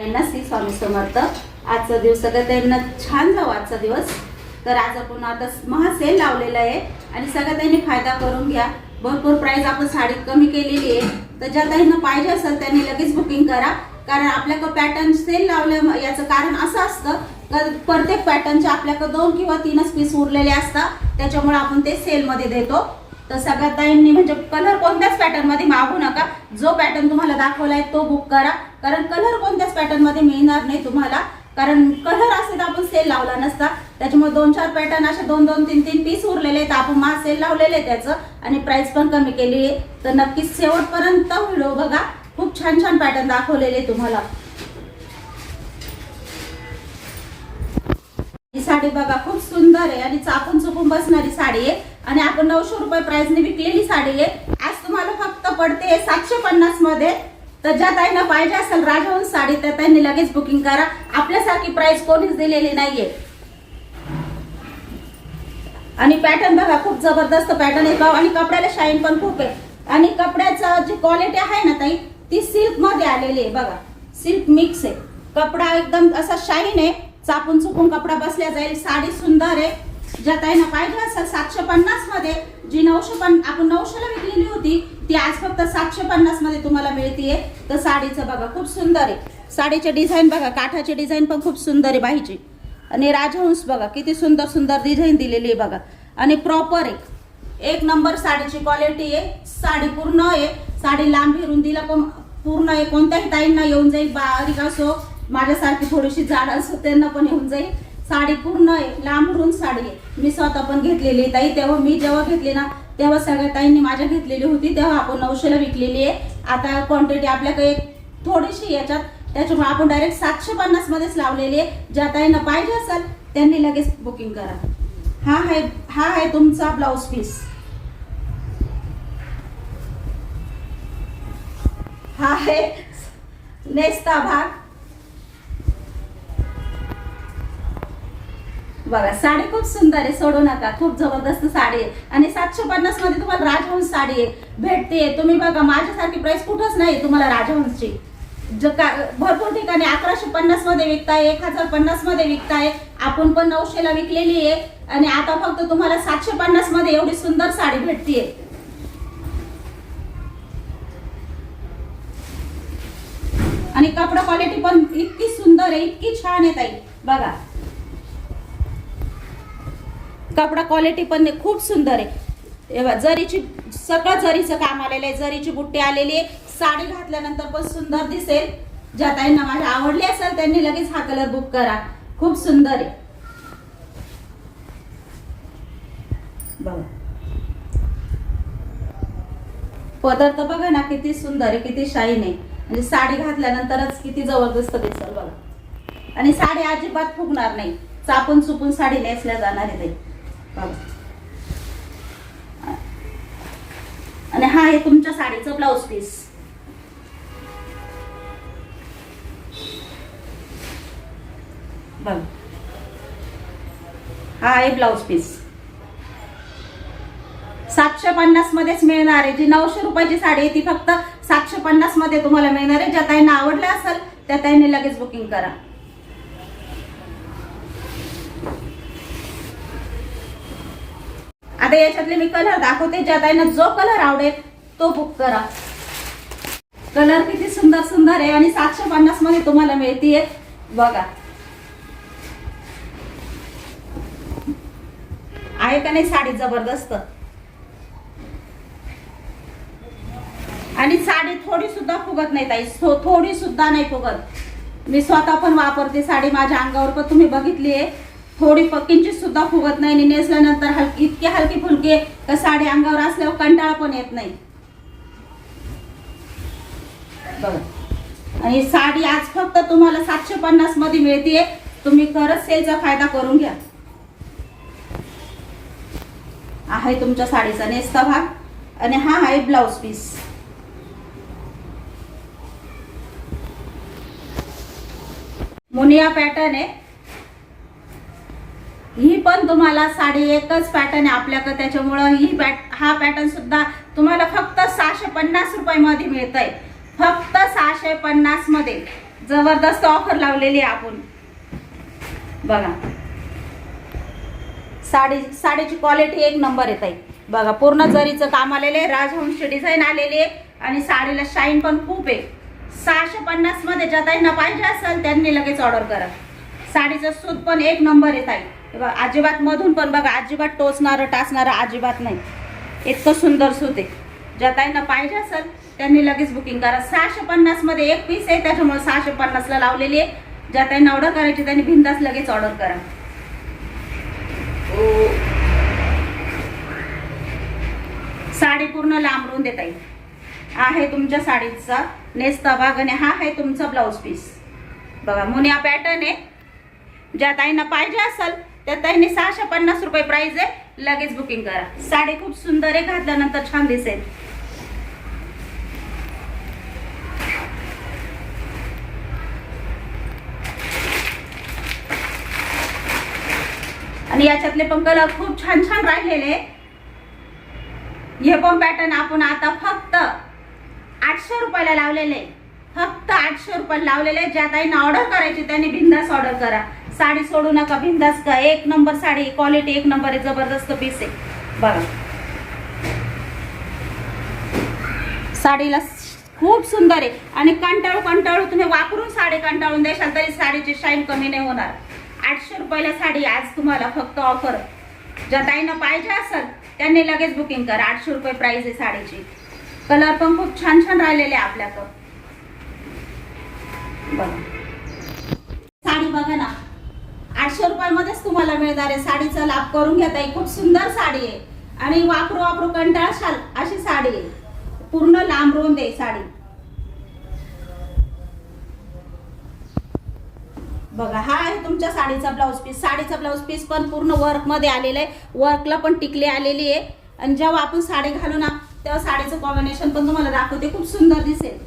सगळ्यांना श्री स्वामी समर्थ। आजचा दिवस सगळ्यांना छान जावा आजचा दिवस। तर आज आपण आता महासेल लावलेला आहे आणि सगळ्यांनी फायदा करून घ्या। भरपूर प्राइस आपण साडी कमी केलेली आहे, तर ज्या ताईंना पाहिजे असेल त्यांनी लगेच बुकिंग करा, कारण आपल्याकडे पॅटर्न सेल लावलं याचं कारण असं असतं की प्रत्येक पॅटर्नचे आपल्याकडे 2 किंवा 3च पीस उरलेले असतात, त्याच्यामुळे आपण ते सेल मध्ये देतो। तर सगळ्या ताईंनी म्हणजे कलर कोणत्याच पॅटर्न मध्ये मागू नका, जो पॅटर्न तुम्हाला दाखवलाय तो बुक करा, कारण कलर कोणत्याच पॅटर्न मध्ये मिळणार नाही तुम्हाला, कारण कलर असे तर आपण सेल लावला नसता। त्याच्यामुळे 2-4 पॅटर्न असे 2-2, 3-3 पीस उरलेले आहेत, आपण मा सेल लावलेले त्याचं आणि प्राइस पण कमी केली आहे। तर नक्कीच शेवटपर्यंत व्हिडिओ बघा, खूप छान छान पॅटर्न दाखवलेले तुम्हाला। ही साडी बघा खूप सुंदर आहे आणि चापून चुपून बसणारी साडी आहे आणि आपण 900 रुपये प्राइस ने विकलेली साडी आहे। आज तुम्हाला फक्त पडते 750 मध्ये। तर ज्या ताईंना पाहिजे असेल राजहंस साडी त्या ताईंनी लगेच बुकिंग करा, आपल्यासारखी प्राइस कोणीच दिलेली नाहीये। आणि पॅटर्न बघा खूप जबरदस्त पॅटर्न आहे आणि कपड्याला शाईन पण खूप आहे आणि कपड्याचा जी क्वालिटी आहे ना ताई ती सिल्क मध्ये आलेली आहे बघा, सिल्क मिक्स आहे, कपडा एकदम असा शाईन आहे, चापून चुपून कपडा बसल्या जाईल। साडी सुंदर आहे, ज्या ताईंना पाहिजे असेल 750 मध्ये, जी 900 आपण 900 ला विकलेली होती ती आज फक्त 750 मध्ये तुम्हाला मिळतीये। तर साडीचं बघा खूप सुंदर आहे, साडीचे डिझाईन बघा, काठाची डिझाईन पण खूप सुंदर आहे बाहीची आणि राजहंस बघा किती सुंदर सुंदर डिझाईन दिलेली आहे बघा आणि प्रॉपर आहे, एक नंबर साडीची क्वालिटी आहे। साडी पूर्ण आहे, साडी लांबी रुंदीला पण पूर्ण आहे, कोणत्याही ताईंना येऊन जाईल, बारीक असो माझ्यासारखी थोडीशी जाड असो त्यांना पण येऊन जाईल। साडी पूर्ण आहे, लांब रुंद साडी आहे, मी स्वतः पण घेतलेली ताई, तेव्हा मी जेव्हा घेतली ना तेव्हा सगळ्या ताईंनी माझ्या घेतलेली होती, तेव्हा आपण 900 ला विकलेली आहे। आता क्वांटिटी आपल्याकडे थोडीशी याच्यात, त्याच्यामुळे आपण डायरेक्ट 750 मध्येच लावलेली आहे। ज्या ताईंना पाहिजे असेल त्यांनी लगेच बुकिंग करा। हा आहे तुमचा ब्लाउज पीस, हा आहे नेस्ता भाग बघा। साडी खूप सुंदर आहे, सोडू नका, खूप जबरदस्त साडी आहे आणि 750 मध्ये तुम्हाला राजहंस साडी आहे भेटते। तुम्ही बघा माझ्यासारखी प्राइस कुठंच नाही तुम्हाला राजहंसची, भरपूर ठिकाणी 1150 मध्ये विकताय, 1050 मध्ये विकताय, आपण पण 900 ला विकलेली आहे आणि आता फक्त तुम्हाला 750 मध्ये एवढी सुंदर साडी भेटतीये। आणि कपडा क्वालिटी पण इतकी सुंदर आहे, इतकी छान आहे ताई बघा, कपडा क्वालिटी पण खूप सुंदर आहे। जरीची सगळं जरीचं काम आलेलं आहे, जरीची बुट्टी आलेली आहे, साडी घातल्यानंतर पण सुंदर दिसेल। ज्या ताईंना माझ्या आवडली असेल त्यांनी लगेच हा कलर बुक करा, खूप सुंदर आहे बघा। पदर तर बघा ना किती सुंदर आहे, किती शाईन आहे, म्हणजे साडी घातल्यानंतरच किती जबरदस्त दिसेल बघा। आणि साडी अजिबात फुगणार नाही, चापून चुपून साडी नेसल्या जाणार आहे ताई बघा। आणि हा आहे तुमच्या साडीचं ब्लाउज पीस, बघ हा आहे ब्लाउज पीस। 750 मध्येच मिळणार आहे, जी 900 रुपयाची साडी आहे ती फक्त 750 मध्ये तुम्हाला मिळणार आहे। ज्या ताईंना आवडलं असेल त्या ताईंनी लगेच बुकिंग करा। आता याच्यातले मी कलर दाखवते, ज्या ताईंना जो कलर आवडेल तो बुक करा। कलर किती सुंदर सुंदर आहे आणि 750 मध्ये तुम्हाला मिळतीये बघा, आहे का नाही साडी जबरदस्त। आणि साडी थोडी सुद्धा फुगत नाही ताई, थोडी सुद्धा नाही फुगत, मी स्वतः पण वापरते साडी, माझ्या अंगावर पण तुम्ही बघितली आहे, थोडी पक्कींची सुद्धा फुगत नाही आणि नेसल्यानंतर इतकी हलकी फुलकी का साडी अंगावर असल्यावर कंटाळा पण येत नाही बघा। आणि साडी आज फक्त तुम्हाला 750 मध्ये मिळतीये, तुम्ही खरंच सेलचा फायदा करून घ्या। आहे तुमच्या साडीचा नेस्ता भाग आणि हा आहे ब्लाउज पीस। मुनिया पॅटर्न आहे, ही पण तुम्हाला साडी एकच पॅटर्न आहे आपल्याकडे, त्याच्यामुळे हा पॅटर्न सुद्धा तुम्हाला फक्त 650 रुपये मध्ये मिळतंय, फक्त 650 मध्ये। जबरदस्त ऑफर लावलेली आहे आपण. बघा साडीची क्वालिटी एक नंबर येत आहे. बघा पूर्ण जरीचं काम आलेले, राजहंस डिझाईन आलेली आहे आणि साडीला शाईन पण खूप आहे. 650 मध्ये ज्या ताईंना पाहिजे असेल त्यांनी लगेच ऑर्डर करा. साडीचं सूत पण एक नंबर येत आहे. बघा अजिबात मधून पण बघा अजिबात टोचणारं टाचणारं अजिबात नाही. इतकं सुंदर सूत आहे. ज्या ताईंना पाहिजे असेल त्यांनी लगेच बुकिंग करा. 650 मध्ये एक पीस आहे, त्याच्यामुळे 650 ला लावलेली आहे. ज्या ताईंना ऑर्डर करायची त्यांनी बिंदास लगेच ऑर्डर करा. साडी पूर्ण लांबरून देता येईल आहे तुमच्या साडीचा नेस्ता भाग आणि हा आहे तुमचा ब्लाउज पीस. बघा मुनिया पॅटर्न आहे. ज्या ताईंना पाहिजे असेल त्या ताईंनी 650 रुपये प्राइस आहे. लगेच बुकिंग करा. साडी खूप सुंदर आहे, घातल्यानंतर छान दिसेल. आणि याच्यातले पण कलर खूप छान छान राहिलेले. हे पण पॅटर्न आपण आता फक्त 800 रुपयाला लावलेले. फक्त 800 रुपयाला लावलेले. ज्या ताईंना ऑर्डर करायची त्यांनी बिंदास ऑर्डर करा. साडी सोडू नका, बिंदास का. एक नंबर साडी, क्वालिटी एक नंबर आहे, जबरदस्त पीस आहे. बघा साडीला खूप सुंदर आहे आणि कंटाळू तुम्ही वापरून साडी कंटाळून द्याल तरी साडीची शाईन कमी नाही होणार. 800 रुपयाला साडी आज तुम्हाला फक्त ऑफर. ज्या ताईंना पाहिजे असेल त्यांनी लगेच बुकिंग करा. 800 रुपये प्राइस आहे साडीची. कलर पण खूप छान छान राहिलेले आपल्याकडं. बघा साडी बघा ना, 800 रुपयामध्येच तुम्हाला मिळणार आहे. साडीचा लाभ करून घेता येईल. खूप सुंदर साडी आहे आणि वापरू कंटाळशाल अशी साडी आहे. पूर्ण लांब रुंद आहे साडी. बघा हा आहे तुमच्या साडीचा ब्लाउज पीस. साडीचा ब्लाउज पीस पण पूर्ण वर्क मध्ये आलेला आहे. वर्कला पण टिकली आलेली आहे. आणि जेव्हा आपण साडी घालू ना तेव्हा साडीचं कॉम्बिनेशन पण तुम्हाला दाखवते. खूप सुंदर दिसेल.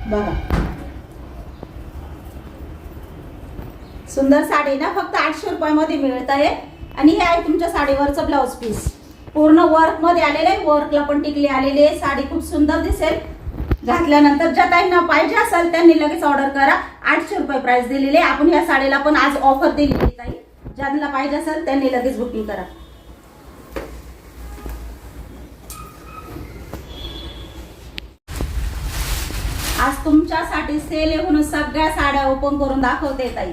बघा सुंदर साडी ना फक्त 800 रुपयामध्ये मिळत आहे. आणि हे आहे तुमच्या साडीवरचं ब्लाउज पीस. पूर्ण वर्क मध्ये आलेलं आहे. वर्कला पण टिकली आलेली आहे. साडी खूप सुंदर दिसेल घातल्यानंतर. ज्या ताईंना पाहिजे असेल त्यांनी लगेच ऑर्डर करा. 800 रुपये प्राइस दिलेली आहे. आपण या साडीला पण आज ऑफर दिलेली ताई. ज्यांना पाहिजे असेल त्यांनी लगेच बुकिंग करा. आज तुमच्यासाठी सेल आहे म्हणून सगळ्या साड्या ओपन करून दाखवते ताई.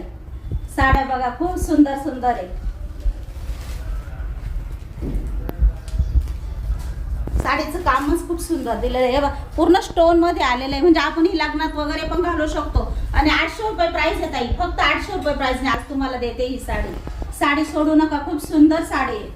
साड्या बघा खूप सुंदर सुंदर आहे. साडीचं कामच खूप सुंदर दिलेलं आहे. पूर्ण स्टोन मध्ये आलेलं आहे. म्हणजे आपण ही लग्नात वगैरे पण घालू शकतो. आणि 800 रुपये प्राइस आहे ताई. फक्त 800 रुपये प्राइसने आज तुम्हाला देते ही साडी. साडी सोडू नका, खूप सुंदर साडी आहे.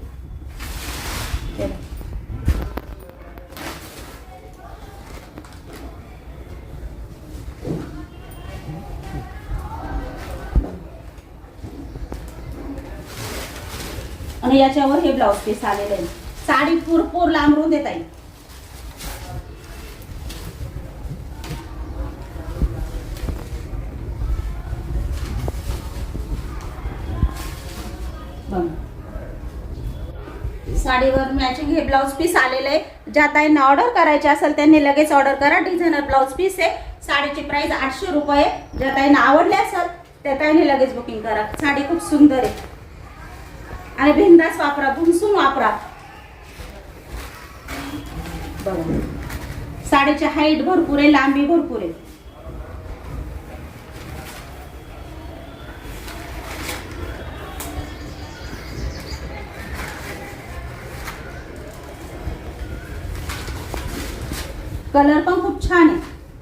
आणि याच्यावर हे ब्लाउज पीस आलेलं आहे. साडी पूर लांबरून देता येईल. साडीवर मॅचिंग हे ब्लाउज पीस आलेलं आहे. ज्या ताईंना ऑर्डर करायचे असेल त्यांनी लगेच ऑर्डर करा. डिझायनर ब्लाउज पीस आहे. साडीची प्राइस 800 रुपये. ज्या ताईंना आवडले असेल त्या ताईंनी लगेच बुकिंग करा. साडी खूप सुंदर आहे आणि बिंदास वापरा, भुंसून वापरा. बघा साडीची हाईट भरपूर आहे, लांबी भरपूर आहे. कलर पण खूप छान आहे.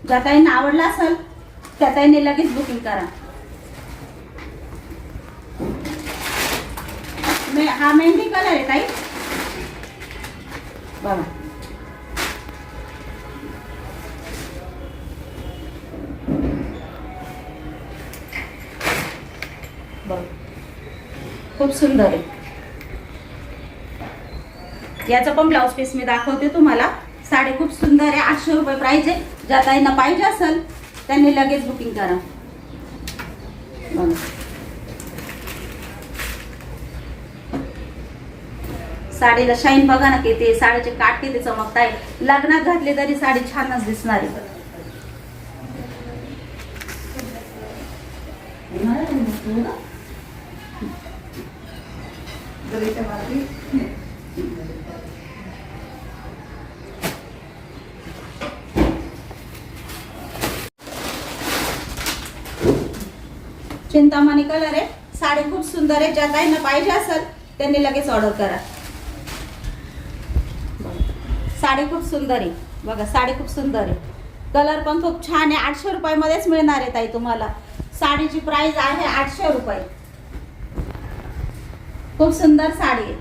ज्या ताईंना आवडला असेल त्या ताईंनी लगेच बुकिंग करा. हा मेहंदी कलर आहे ताई. बघा खूप सुंदर आहे. याचा पण ब्लाउज पीस मी दाखवते तुम्हाला. साडी खूप सुंदर आहे. 800 रुपये प्राइस आहे. ज्या ताईंना पाहिजे असेल त्यांनी लगेच बुकिंग करा. बघा साडीला शाईन बघा ना किती, साडीचे काठ किती चमकत आहे. लग्नात घातली तरी साडी छानच दिसणार आहे. चिंतामणी कलर आहे. साडी खूप सुंदर आहे. ज्या ताईंना पाहिजे असेल त्यांनी लगेच ऑर्डर करा. साडी खूप सुंदर आहे बघा, साडी खूप सुंदर आहे. कलर पण खूप छान आहे. 800 रुपयामध्येच मिळणार आहे ताई तुम्हाला. साडीची प्राइस आहे 800 रुपये. खूप सुंदर साडी आहे.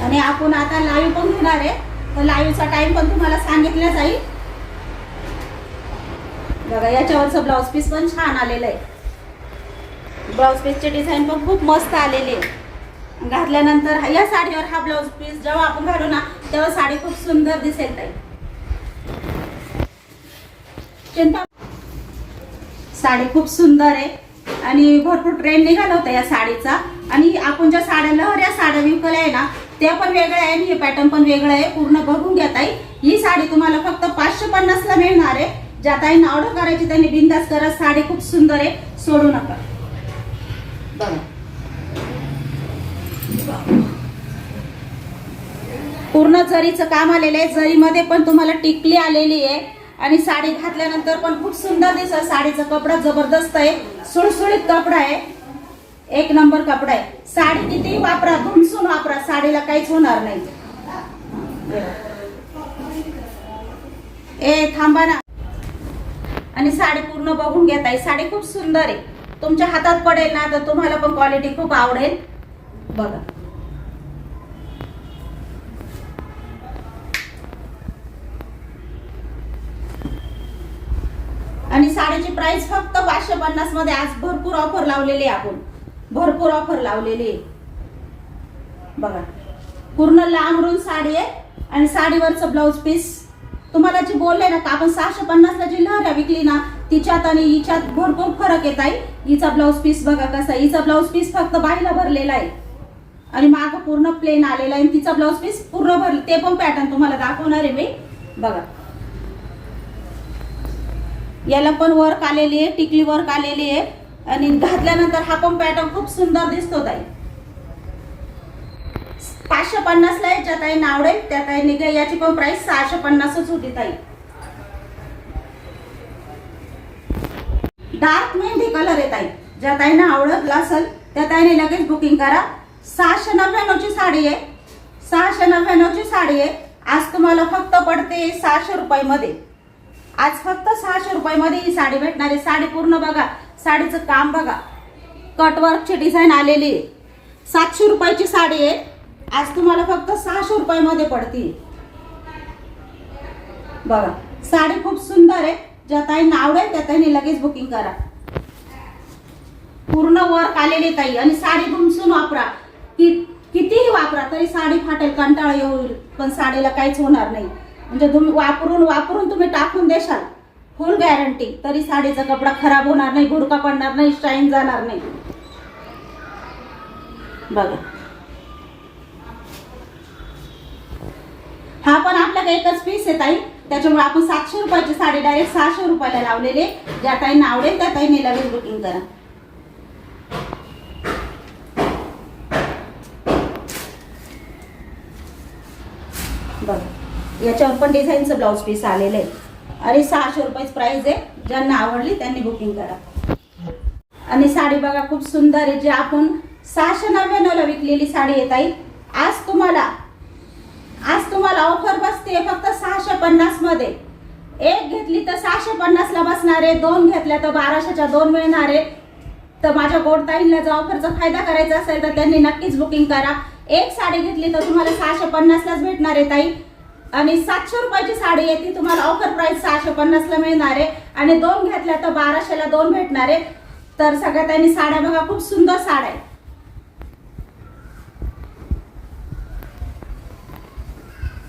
आणि आपण आता लाईव्ह पण घेणार आहे, तर लाईव्हचा टाइम पण तुम्हाला सांगितला जाईल. बघा याच्यावरचं ब्लाउज पीस पण छान आलेलं आहे. ब्लाउज पीसचे डिझाईन पण खूप मस्त आलेली आहे. घातल्यानंतर या साडीवर हा ब्लाउज पीस जेव्हा आपण घालू ना तेव्हा साडी खूप सुंदर दिसेल ताई. चिंता साडी खूप सुंदर आहे आणि भरपूर ट्रेंड निघाला होता या साडीचा. आणि आपण ज्या साड्या लहऱ्या साड्या विकल्या आहे ना त्या पण वेगळ्या आहे आणि हे पॅटर्न पण वेगळं आहे. पूर्ण बघून घ्या ताई. ही साडी तुम्हाला फक्त 550 ला मिळणार आहे. ज्या ताईंना ऑर्डर करायची त्यांनी बिनधास्त करा. साडी खूप सुंदर आहे, सोडू नका. बघा पूर्ण जरीचं काम आलेलं आहे. जरीमध्ये पण तुम्हाला टिकली आलेली आहे आणि साडी घातल्यानंतर पण खूप सुंदर दिसत. साडीचा कपडा जबरदस्त आहे, सुळसुळीत कपडा आहे, एक नंबर कपडा आहे. साडी किती वापरा, धुमसून वापरा, साडीला काहीच होणार नाही. ए थांबा ना. आणि साडी पूर्ण बघून घ्या ताई. साडी खूप सुंदर आहे. तुमच्या हातात पडेल ना तर तुम्हाला पण क्वालिटी खूप आवडेल. बघा आणि साडीची प्राइस फक्त 550 मध्ये. आज भरपूर ऑफर लावलेली आहे आपण, भरपूर ऑफर लावलेली आहे. बघा पूर्ण लांब रुंद साडी आहे आणि साडीवरचं ब्लाउज पीस तुम्हाला जे बोलले ना का आपण 650 ला जी लहऱ्या विकली ना तिच्यात आणि हिच्यात भरपूर फरक येत आहे. हिचा ब्लाउज पीस बघा कसा. हिचा ब्लाउज पीस फक्त बाहीला भरलेला आहे आणि मागं पूर्ण प्लेन आलेला आहे. तिचा ब्लाउज पीस पूर्ण भरले. ते पण पॅटर्न तुम्हाला दाखवणार आहे मी. बघा याला पण वर्क आलेली आहे, टिकली वर्क आलेली आहे आणि घातल्यानंतर हा पण पॅटर्न खूप सुंदर दिसतो ताई. 550 ला आहे. ज्या ताईंना आवडेल त्या ताईंनी घ्या. याची पण प्राइस 650च होती ताई. डार्क मेहंदी कलर आहे ताई. ज्या ताईंना आवडत असेल त्या ताईने लगेच बुकिंग करा. 699 ची साडी आहे, 699 ची साडी आहे. आज तुम्हाला फक्त पडते 600 रुपयामध्ये. आज फक्त 600 रुपयामध्ये ही साडी भेटणार आहे. साडी पूर्ण बघा, साडीचं काम बघा, कटवर्कची डिझाईन आलेली आहे. 700 रुपयाची साडी आहे. आज तुम्हाला फक्त 600 रुपयामध्ये पडते. बघा साडी खूप सुंदर आहे. ज्या ताईंना आवडेल त्या ताईंनी लगेच बुकिंग करा. पूर्ण वर्क आलेली ताई आणि साडी धुमसून वापरा. कितीही वापरा तरी साडी फाटेल, कंटाळा येईल, पण साडीला काहीच होणार नाही. म्हणजे तुम्ही वापरून तुम्ही टाकून देशाल, फुल गॅरंटी. तरी साडीचा कपडा खराब होणार नाही, भुरका पडणार नाही, शाईन जाणार नाही. बघा हा पण आपल्याकडे एकच पीस आहे ताई, त्याच्यामुळे आपण 700 रुपयाची साडी डायरेक्ट 600 रुपयाला लावलेली. ज्या ताईंना आवडेल त्या ताईंनी लगेच बुकिंग करा. बघा याच्यावर पण डिझाईनचं ब्लाउज पीस आलेलं आहे आणि 600 रुपयाची प्राइस आहे. ज्यांना आवडली त्यांनी बुकिंग करा. आणि साडी बघा खूप सुंदर आहे. जी आपण 699 ला विकलेली साडी आहे ताई, आज तुम्हाला ऑफर बसते फक्त 650 मध्ये. एक घेतली तर 650 ला बसणार आहे, दोन घेतल्या तर 1200च्या दोन मिळणार आहे. तर माझ्या गोड ताईंना जर ऑफरचा फायदा करायचा असेल तर त्यांनी नक्कीच बुकिंग करा. एक साडी घेतली तर तुम्हाला 650 लाच भेटणार आहे ताई. आणि 700 रुपयाची साडी आहे ती तुम्हाला ऑफर प्राइस 650 ला मिळणार आहे आणि दोन घेतल्या तर 1200 ला दोन भेटणार आहे. तर सगळ्या ताईंनी साड्या बघा, खूप सुंदर साड्या आहे.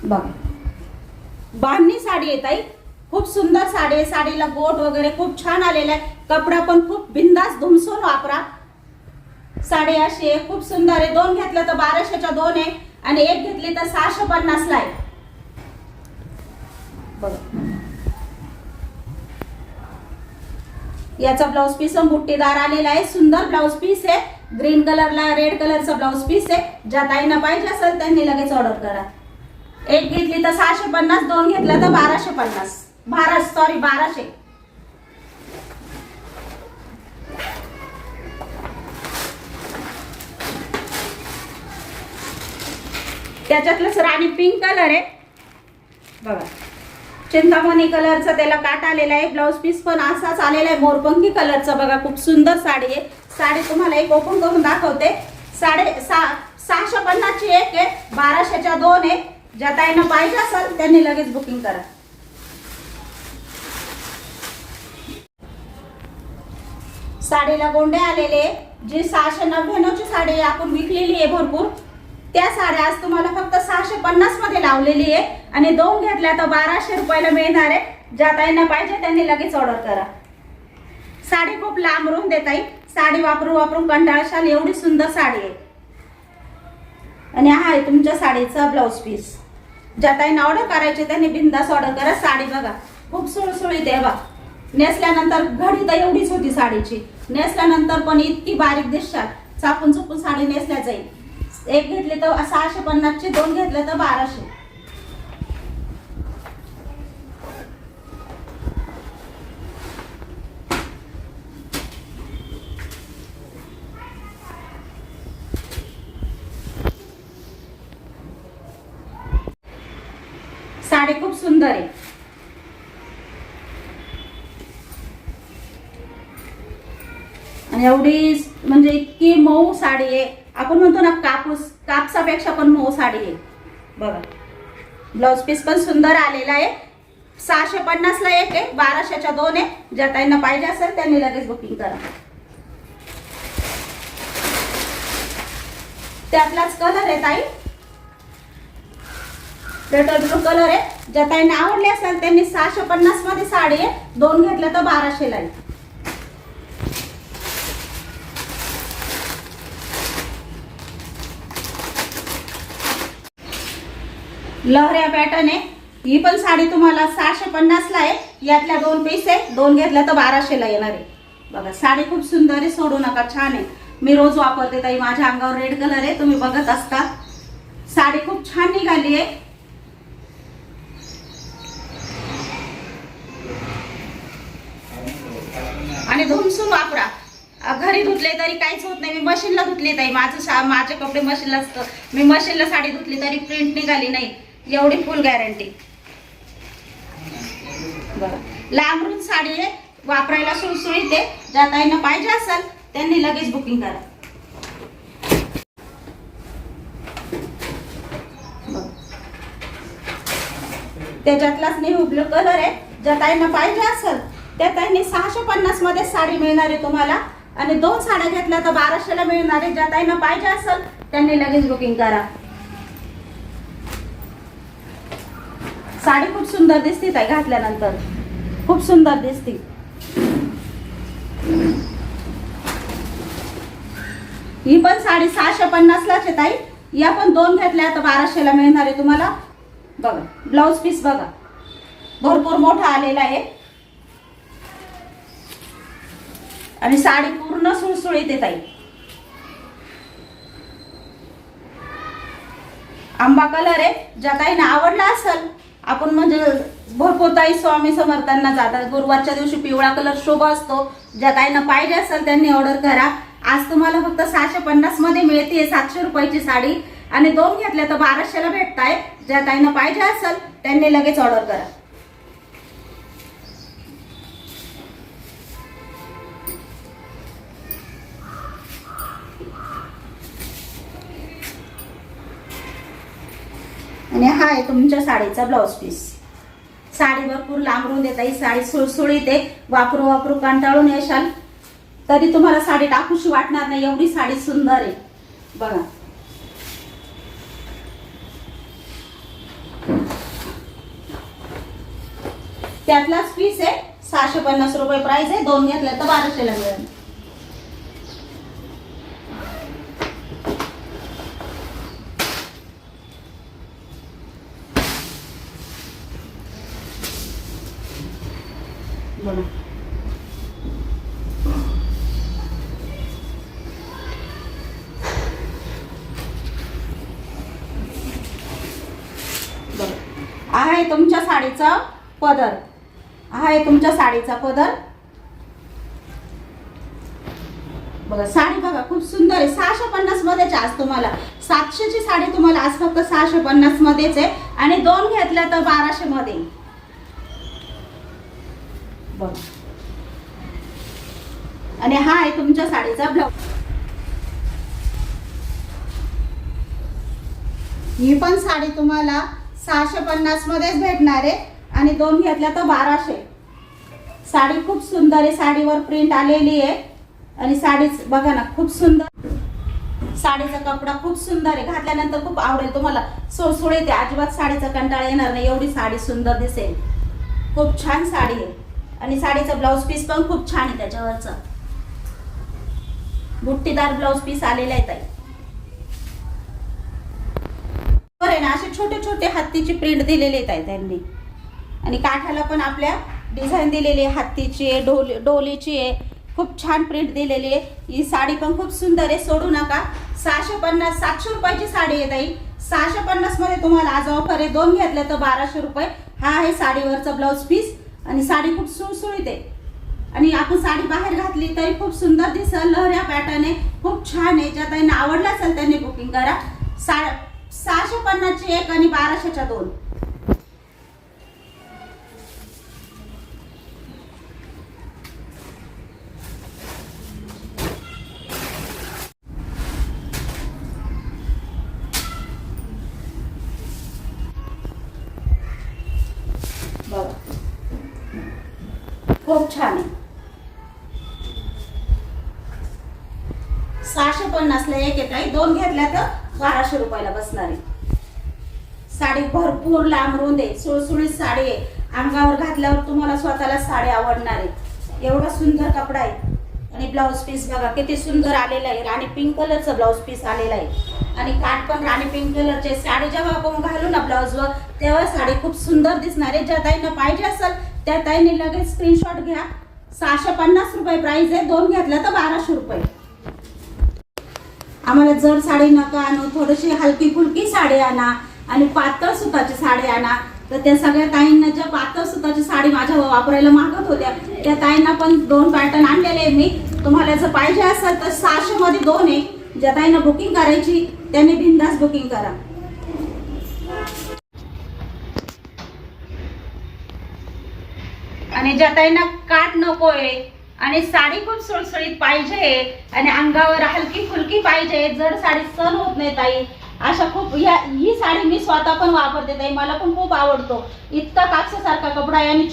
बघा बांधणी साडी आहे ताई, खूप सुंदर साडी आहे. साडीला गोट वगैरे खूप छान आलेला आहे. कपडा पण खूप बिंदास धुमसून वापरा. साडी अशी आहे, खूप सुंदर आहे. 2 घेतलं तर 1200च्या 2 आहे आणि एक घेतली तर 650 ला आहे. बघा याचा ब्लाउज पीस बुट्टीदार आलेला आहे. सुंदर ब्लाउज पीस आहे. ग्रीन कलरला रेड कलरचा ब्लाउज पीस आहे. ज्या ताईंना पाहिजे असेल त्यांनी लगेच ऑर्डर करा. एक घेतली तर 650, 2 घेतला तर 1250. 1200. त्याच्यातलं राणी पिंक कलर आहे बघा. चिंतामणी कलरचा त्याला काट आलेला आहे. ब्लाउज पीस पण असाच आलेला आहे मोरपंखी कलरचा. बघा खूप सुंदर साडी आहे. साडी तुम्हाला एक ओपन करून दाखवते. 650 ची एक आहे, 1200च्या 2 आहे. ज्या ताईंना पाहिजे असेल त्यांनी लगेच बुकिंग करा. साडीला गोंडे आलेले. जी 699 ची साडी आपण विकलेली आहे भरपूर, त्या साड्या आज तुम्हाला फक्त 650 मध्ये लावलेली आहे आणि 2 घेतल्या तर 1200 रुपयाला मिळणार आहे. ज्या ताईंना पाहिजे त्यांनी लगेच ऑर्डर करा. साडी खूप लांब रुंद देत आहे. साडी वापरून वापरून कंटाळशाल एवढी सुंदर साडी आहे. आणि हा आहे तुमच्या साडीचा ब्लाउज पीस. ज्या ताईंना ऑर्डर करायचे त्यांनी बिंदास ऑर्डर करा. साडी बघा खूप सुळसुळीत आहे. बघा नेसल्यानंतर घडी तर एवढीच होती साडीची, नेसल्यानंतर पण इतकी बारीक दिसशाल. चापून चुपून साडी नेसल्या जाईल. एक घेतली तर 650 ची, 2 घेतले तर 1200. साडी खूप सुंदर आहे. आणि एवढी म्हणजे इतकी मऊ साडी आहे. आपण म्हणतो ना कापसापेक्षा पण मऊ साडी आहे. बघा ब्लाउज पीस पण सुंदर आलेला आहे. 650 ला एक आहे, 1200च्या 2 आहे. ज्या ताईंना पाहिजे असेल त्यांनी लगेच बुकिंग करा. त्यातलाच कलर आहे ताई, पेट्रोल ब्लू कलर आहे. ज्या ताईंना आवडली असेल त्यांनी 650 मध्ये साडी आहे, 2 घेतलं तर 1200 ला आहे. लहऱ्या पॅटर्न आहे. ही पण साडी तुम्हाला 650 ला आहे. यातल्या 2 पीस आहे, 2 घेतल्या तर 1200 ला येणार आहे. बघा साडी खूप सुंदर आहे, सोडू नका, छान आहे. मी रोज वापरते ताई. माझ्या अंगावर रेड कलर आहे, तुम्ही बघत असता. साडी खूप छान निघाली आहे. आणि धुमसून वापरा. घरी धुतले तरी काहीच होत नाही. मी मशीनला धुतली ताई. माझे कपडे मशीनला असतं. मी मशीनला साडी धुतली तरी प्रिंट निघाली नाही. एवढी फुल गॅरंटी. बघा लांब रुंद साडी आहे, वापरायला सुळसुळीत आहे. ज्या ताईंना पाहिजे असेल त्यांनी लगेच बुकिंग करा. त्याच्यातलाच नेव्ही ब्लू कलर आहे. ज्या ताईंना पाहिजे असेल त्या ताईंनी 650 मध्ये साडी मिळणार आहे तुम्हाला. आणि 2 साड्या घेतल्या तर 1200 ला मिळणार आहे. ज्या ताईंना पाहिजे असेल त्यांनी लगेच बुकिंग करा. साडी खूप सुंदर दिसते ताई, घातल्यानंतर खूप सुंदर दिसते. ही पण साडी 650 लाच आहे ताई. या पण 2 घेतल्या तर 1200 ला मिळणार आहे तुम्हाला. बघा ब्लाउज पीस बघा भरपूर मोठा आलेला आहे. आणि साडी पूर्ण सुळसुळीत आहे ताई. आंबा कलर आहे. ज्या ताईंना आवडला असेल, आपण म्हणजे भरपूर ताई स्वामी समर्थांना जातात. गुरुवारच्या दिवशी पिवळा कलर शुभ असतो. ज्या ताईंना पाहिजे असेल त्यांनी ऑर्डर करा. आज तुम्हाला फक्त 650 मध्ये मिळते 700 रुपयाची साडी. आणि 2 घेतल्या तर 1200 ला भेटताय. ज्या ताईंना पाहिजे असेल त्यांनी लगेच ऑर्डर करा. आणि हा आहे तुमच्या साडीचा ब्लाउज पीस. साडी भरपूर लांबरून देता. ही साडी सुळसुळीत आहे. वापरू वापरू कंटाळून येशाल तरी तुम्हाला साडी टाकूशी वाटणार नाही, एवढी साडी सुंदर आहे. बघा त्यातलाच पीस आहे. 650 रुपये प्राइस आहे. 2 घेतल्या तर 1200 ला मिळेल. बघा आहे तुमच्या साडीचा पदर. आहे तुमच्या साडीचा पदर. बघा साडी बघा खूप सुंदर आहे. 650 मध्येच आज तुम्हाला 700 ची साडी तुम्हाला आज फक्त 650 मध्येच आहे आणि 2 घेतल्या तर 1200 मध्ये. बघा आणि हा आहे तुमच्या साडीचा ब्लाउज. ही पण साडी तुम्हाला 650 मध्येच भेटणार आहे आणि 2 घेतल्या तर 1200. साडी खूप सुंदर आहे. साडीवर प्रिंट आलेली आहे आणि साडी बघा ना खूप सुंदर. साडीचा कपडा खूप सुंदर आहे. घातल्यानंतर खूप आवडेल तुम्हाला. सुळसुळीत आहे. अजिबात साडीचा कंटाळा येणार नाही. एवढी साडी सुंदर दिसेल. खूप छान साडी आहे आणि साडीचा ब्लाउज पीस पण खूप छान आहे. त्याच्यावरचा बुट्टीदार ब्लाउज पीस आलेला आहे ताई. बरं ना असे छोटे छोटे हत्तीची प्रिंट दिलेले आहेत त्यांनी आणि काठाला पण आपल्या डिझाईन दिलेली आहे. हत्तीची आहे, डोलीची आहे. खूप छान प्रिंट दिलेली आहे. ही साडी पण खूप सुंदर आहे. सोडू नका. 650 700 रुपयाची साडी आहे ताई. 650 मध्ये तुम्हाला आज ऑफर आहे. 2 घेतल्या तर 1200 रुपये. हा आहे साडीवरचा ब्लाउज पीस आणि साडी खूप सुळसुळीत आहे आणि आपण साडी बाहेर घातली तरी खूप सुंदर दिसेल. लहऱ्या पॅटर्न आहे. खूप छान आहे. ज्या त्यांना आवडला असेल त्यांनी बुकिंग करा. 650 ची एक आणि 1200 च्या 2. बघा खूप छान आहे. 650 ला एक आहे ताई. 2 घेतल्या तर 1200 रुपयाला बसणार आहे. साडी भरपूर लांबरूंद आहे. सुळसुळीत साडी आहे. अंगावर घातल्यावर तुम्हाला स्वतःला साडी आवडणार आहे. एवढा सुंदर कपडा आहे आणि ब्लाउज पीस बघा किती सुंदर आलेला आहे. राणी पिंक कलरचा ब्लाउज पीस आलेला आहे आणि काठ पण राणी पिंक कलरचे. साडी जेव्हा आपण घालू ना ब्लाउजवर तेव्हा साडी खूप सुंदर दिसणार आहे. ज्या ताईंना पाहिजे असेल त्या ताईंनी लगेच स्क्रीनशॉट घ्या. 650 रुपये प्राइस आहे. 2 घेतल्या तर 1200 रुपये. आम्हाला जड साडी नका आणू. थोडीशी हलकी फुलकी साडी आणा आणि पातळ सुताची साडी आणा. तर त्या सगळ्या ताईंना ज्या पातळ सुताची साडी माझ्या वापरायला मागत होत्या त्या ताईंना पण 2 पॅटर्न आणलेले आहे मी. तुम्हाला जर पाहिजे असेल तर 600 मध्ये 2 आहे. ज्या ताईंना बुकिंग करायची त्यांनी बिनधास्त बुकिंग करा. आणि ज्या ताईंना काठ नकोय आणि साडी खूप सुळसुळीत पाहिजे आणि अंगावर हलकी फुलकी पाहिजे. जड साडी सहन होत नाही ताई. अशा खूप ही साडी मी स्वतः पण वापरते ताई. मला पण खूप आवडतो. इतका कापसासारखा कपडा आहे आणि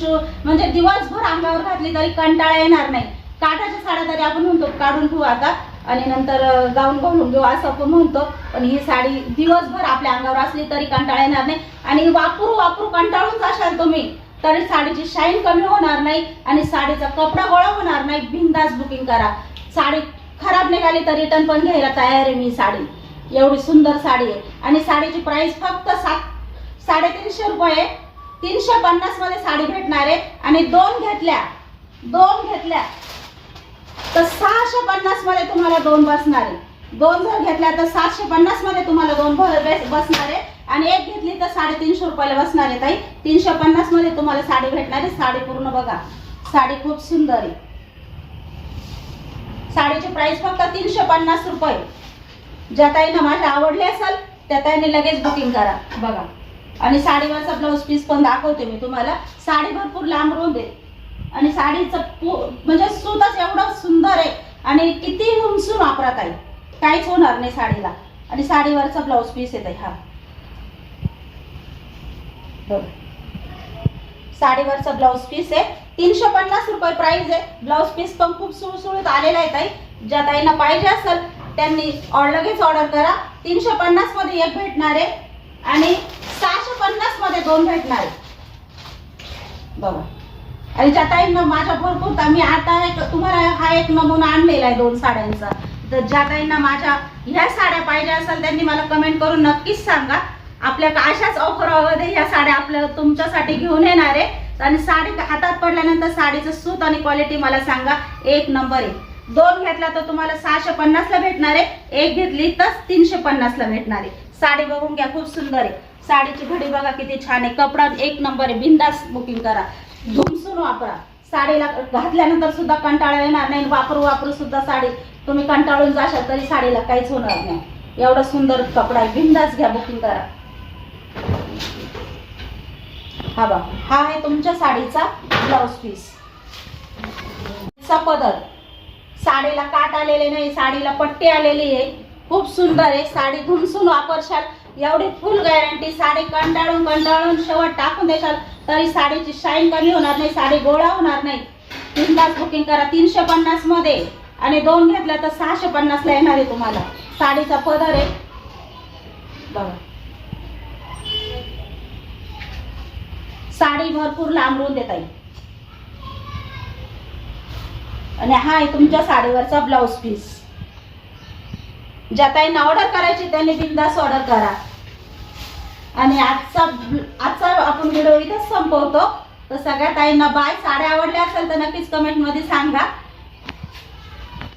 म्हणजे दिवसभर अंगावर घातली तरी कंटाळा येणार नाही. काठाच्या साड्या तरी आपण म्हणतो काढून ठेवू आता आणि नंतर गाऊन घालून घेऊ असं आपण म्हणतो. पण ही साडी दिवसभर आपल्या अंगावर असली तरी कंटाळा येणार नाही आणि वापरू वापरू कंटाळून जाशाल तुम्ही तरी साडीची शाईन कमी होणार नाही आणि साडीचा कपडा गोळा होणार नाही. बिनधास्त बुकिंग करा. साडी खराब निघाली तर रिटर्न पण घ्यायला तयार आहे मी. साडी एवढी सुंदर साडी आहे आणि साडीची प्राइस फक्त 350 रुपये. 350 मध्ये साडी भेटणार आहे आणि 2 घेतल्या तर 650 मध्ये तुम्हाला 2 बसणार आहे. 2 जर घेतल्या तर 750 मध्ये तुम्हाला 2 बसणार आहे आणि एक घेतली तर 350 रुपयाला बसणार आहे ताई. 350 मध्ये तुम्हाला साडी भेटणार आहे. साडी पूर्ण बघा. साडी खूप सुंदर आहे. साडीची प्राइस फक्त 350 रुपये. ज्या ताईंना माझी आवडली असेल त्या ताईंनी लगेच बुकिंग करा. बघा आणि साडीवरचा ब्लाउज पीस पण दाखवते मी तुम्हाला. साडी भरपूर लांब रुंद आहे आणि साडीचं म्हणजे सूतच एवढं सुंदर आहे आणि किती हुमसून वापरात आहे. काहीच होणार नाही साडीला. आणि साडीवरचा ब्लाउज पीस येत आहे. हा साडीवरचा ब्लाउज पीस आहे. 350 रुपये प्राइस आहे. ब्लाउज पीस पण खूप सुळसुळीत आलेला आहे ताई. ज्या ताईंना पाहिजे असेल त्यांनी लगेच ऑर्डर करा. 350 मध्ये एक भेटणार आहे आणि 650 मध्ये 2 भेटणार आहे. बघा आणि ज्या ताईंना माझ्या भरपूर मी आता तुम्हाला हा एक नमुना आणलेला आहे 2 साड्यांचा. तर ज्या ताईंना माझ्या ह्या साड्या पाहिजे असेल त्यांनी मला कमेंट करून नक्कीच सांगा. आपल्या अशाच ऑफरमध्ये ह्या साड्या आपल्या तुमच्यासाठी घेऊन येणार आहे. आणि साडी हातात पडल्यानंतर साडीचं सूत आणि क्वालिटी मला सांगा, एक नंबर आहे. 2 घेतला तर तुम्हाला 650 ला भेटणार आहे, 1 घेतली तर 350 ला भेटणार आहे. साडी बघून घ्या, खूप सुंदर आहे. साडीची घडी बघा किती छान आहे, कपडा एक नंबर आहे. बिंदास बुकिंग करा, धुमसून वापरा. साडीला घातल्यानंतर सुद्धा कंटाळा येणार नाही. वापरू सुद्धा साडी तुम्ही कंटाळून जाशाल तरी साडीला काहीच होणार नाही. एवढा सुंदर कपडा आहे. बिंदास घ्या, बुकिंग करा. हा बघा, हा आहे तुमच्या साडीचा ब्लाउज पीस. पदर, साडीला काट आलेले नाही, साडीला पट्टी आलेली आहे. खूप सुंदर आहे. साडी धुमसून वापरशाल, एवढी फुल गॅरंटी. साडी कंटाळून शेवट टाकून देशाल तरी साडीची शाईन कमी होणार नाही, साडी गोळा होणार नाही. बिंदास बुकिंग करा. 350 मध्ये आणि 2 घेतल्या तर 650 ला येणार आहे तुम्हाला. साडीचा पदर आहे बघा. साडी भरपूर लांबून देता येईल. आणि हा आहे तुमच्या साडीवरचा ब्लाउज पीस. ज्या ताईंना ऑर्डर करायची त्यांनी बिंदास ऑर्डर करा. आणि आजचा आपण व्हिडिओ इथेच संपवतो. तर सगळ्या ताईंना बाय. साड्या आवडल्या असेल तर नक्कीच कमेंट मध्ये सांगा.